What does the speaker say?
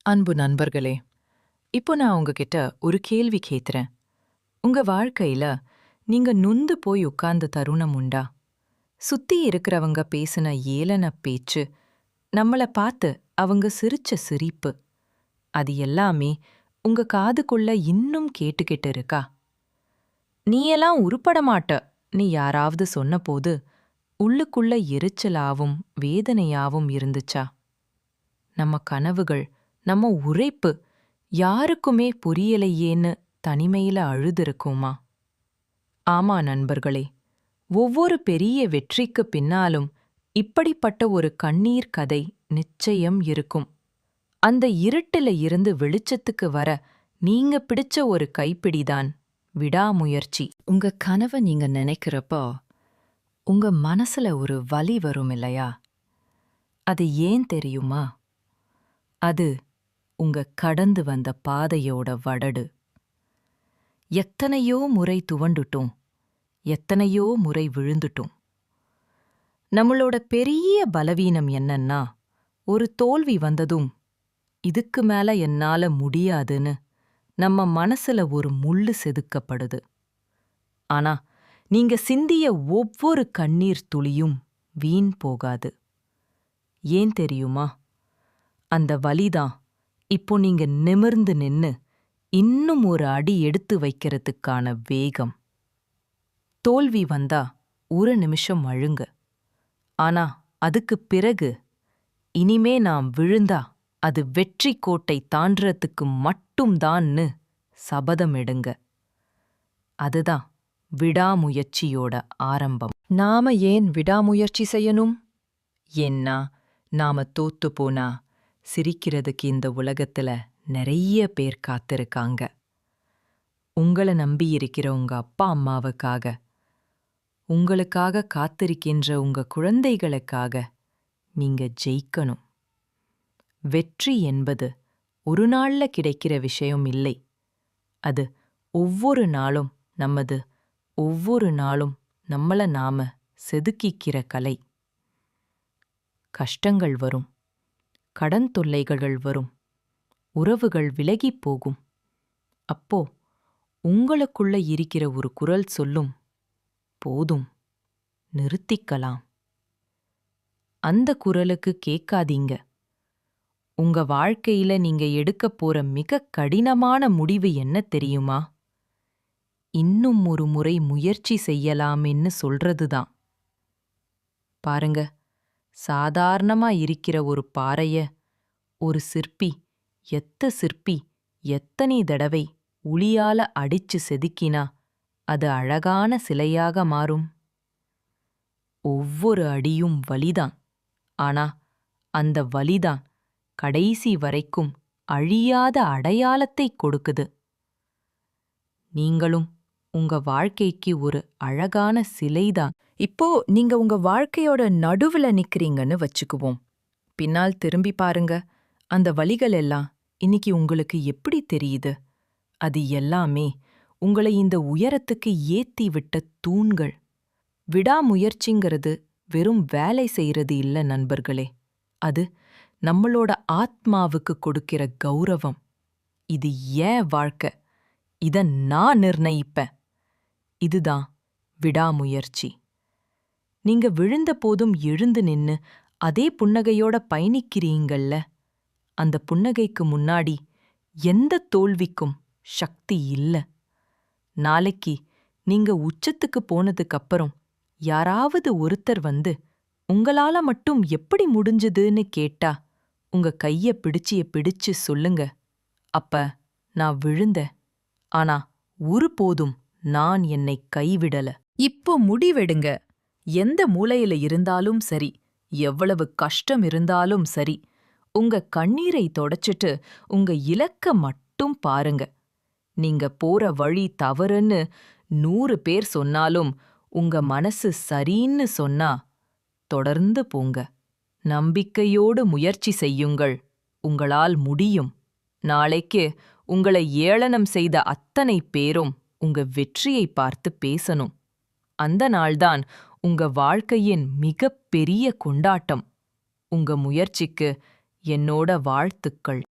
அன்பு நண்பர்களே, இப்போ நான் உங்ககிட்ட ஒரு கேள்வி கேட்கிறேன். உங்க வாழ்க்கையில நீங்க நொந்து போய் உட்கார்ந்த தருணம் உண்டா? சுத்தி இருக்கிறவங்க பேசின ஏளன பேச்சு, நம்மள பார்த்து அவங்க சிரிச்ச சிரிப்பு, அது எல்லாமே உங்க காதுக்குள்ள இன்னும் கேட்டுக்கிட்டு இருக்கா? நீயெல்லாம் உருப்பட மாட்ட நீ யாராவது சொன்னபோது உள்ளுக்குள்ள எரிச்சலாவும் வேதனையாவும் இருந்துச்சா? நம்ம கனவுகள், நம்ம உழைப்பு யாருக்குமே புரியலையேன்னு தனிமையில அழுதுருக்குமா? ஆமா நண்பர்களே, ஒவ்வொரு பெரிய வெற்றிக்கு பின்னாலும் இப்படிப்பட்ட ஒரு கண்ணீர் கதை நிச்சயம் இருக்கும். அந்த இருட்டுல இருந்து வெளிச்சத்துக்கு வர நீங்க பிடிச்ச ஒரு கைப்பிடிதான் விடாமுயற்சி. உங்க கனவை நீங்க நினைக்கிறப்போ உங்க மனசுல ஒரு வலி வரும் இல்லையா? அது ஏன் தெரியுமா? அது உங்க கடந்து வந்த பாதையோட வடடு. எத்தனையோ முறை துவண்டுட்டோம், எத்தனையோ முறை விழுந்துட்டோம். நம்மளோட பெரிய பலவீனம் என்னன்னா, ஒரு தோல்வி வந்ததும் இதுக்கு மேல என்னால முடியாதுன்னு நம்ம மனசுல ஒரு முள்ளு செதுக்கப்படுது. ஆனா நீங்க சிந்திய ஒவ்வொரு கண்ணீர் துளியும் வீண் போகாது. ஏன் தெரியுமா? அந்த வலிதான் இப்போ நீங்க நிமிர்ந்து நின்னு இன்னும் ஒரு அடி எடுத்து வைக்கிறதுக்கான வேகம். தோல்வி வந்தா ஒரு நிமிஷம் அழுங்க. ஆனா அதுக்குப் பிறகு இனிமே நாம் விழுந்தா அது வெற்றி கோட்டை தாண்டறதுக்கு மட்டும்தான்னு சபதம் எடுங்க. அதுதான் விடாமுயற்சியோட ஆரம்பம். நாம ஏன் விடாமுயற்சி செய்யணும்? ஏன்னா நாம தோத்து போனா சிரிக்கிறதுக்கு இந்த உலகத்துல நிறைய பேர் காத்திருக்காங்க. உங்கள நம்பி இருக்கிற உங்க அப்பா அம்மாவுக்காக, உங்களுக்காக காத்திருக்கின்ற உங்க குழந்தைகளுக்காக நீங்க ஜெயிக்கணும். வெற்றி என்பது ஒரு நாள்ல கிடைக்கிற விஷயம் இல்லை. அது ஒவ்வொரு நாளும் ஒவ்வொரு நாளும் நம்மள நாம செதுக்கிக்கிற கலை. கஷ்டங்கள் வரும், கடன் தொல்லைகள் வரும், உறவுகள் விலகிப் போகும். அப்போ உங்களுக்குள்ள இருக்கிற ஒரு குரல் சொல்லும், போதும், நிறுத்திக்கலாம். அந்த குரலுக்கு கேட்காதீங்க. உங்க வாழ்க்கையில நீங்க எடுக்கப் போற மிக கடினமான முடிவு என்ன தெரியுமா? இன்னும் ஒரு முறை முயற்சி செய்யலாம்னு சொல்றதுதான். பாருங்க, சாதாரணமா இருக்கிற ஒரு பாறைய ஒரு சிற்பி எத்தனை தடவை உளியால அடிச்சு செதுக்கினா அது அழகான சிலையாக மாறும். ஒவ்வொரு அடியும் வலிதான். ஆனா அந்த வலிதான் கடைசி வரைக்கும் அழியாத அடையாளத்தை கொடுக்குது. நீங்களும் உங்க வாழ்க்கைக்கு ஒரு அழகான சிலைதான். இப்போ நீங்க உங்க வாழ்க்கையோட நடுவுல நிக்கிறீங்கன்னு வச்சுக்குவோம். பின்னால் திரும்பி பாருங்க. அந்த வலிகள் எல்லாம் இன்னைக்கு உங்களுக்கு எப்படி தெரியுது? அது எல்லாமே உங்களை இந்த உயரத்துக்கு ஏத்தி விட்ட தூண்கள். விடாமுயற்சிங்கிறது வெறும் வேலை செய்யறது இல்ல நண்பர்களே. அது நம்மளோட ஆத்மாவுக்கு கொடுக்கிற கௌரவம். இது ஏன் வாழ்க்கை, இத நான் நிர்ணயிப்பேன். இதுதான் விடாமுயற்சி. நீங்க விழுந்த போதும் எழுந்து நின்னு அதே புன்னகையோட பயணிக்கிறீங்கல்ல, அந்த புன்னகைக்கு முன்னாடி எந்த தோல்விக்கும் சக்தி இல்ல. நாளைக்கு நீங்க உச்சத்துக்கு போனதுக்கப்புறம் யாராவது ஒருத்தர் வந்து உங்களால மட்டும் எப்படி முடிஞ்சதுன்னு கேட்டா உங்க கைய பிடிச்சு சொல்லுங்க, அப்ப நான் விழுந்தேன், ஆனா ஒருபோதும் நான் என்னை கைவிடல. இப்போ முடிவெடுங்க. எந்த மூலையில இருந்தாலும் சரி, எவ்வளவு கஷ்டம் இருந்தாலும் சரி, உங்க கண்ணீரை தொடச்சிட்டு உங்க இலக்க மட்டும் பாருங்க. நீங்க போற வழி தவறுன்னு 100 பேர் சொன்னாலும் உங்க மனசு சரின்னு சொன்னா தொடர்ந்து போங்க. நம்பிக்கையோடு முயற்சி செய்யுங்கள். உங்களால் முடியும். நாளைக்கு உங்களை ஏளனம் செய்த அத்தனை பேரும் உங்க வெற்றியை பார்த்து பேசணும். அந்த நாள்தான் உங்க வாழ்க்கையின் மிகப்பெரிய கொண்டாட்டம். உங்க முயற்சிக்கு என்னோட வாழ்த்துக்கள்.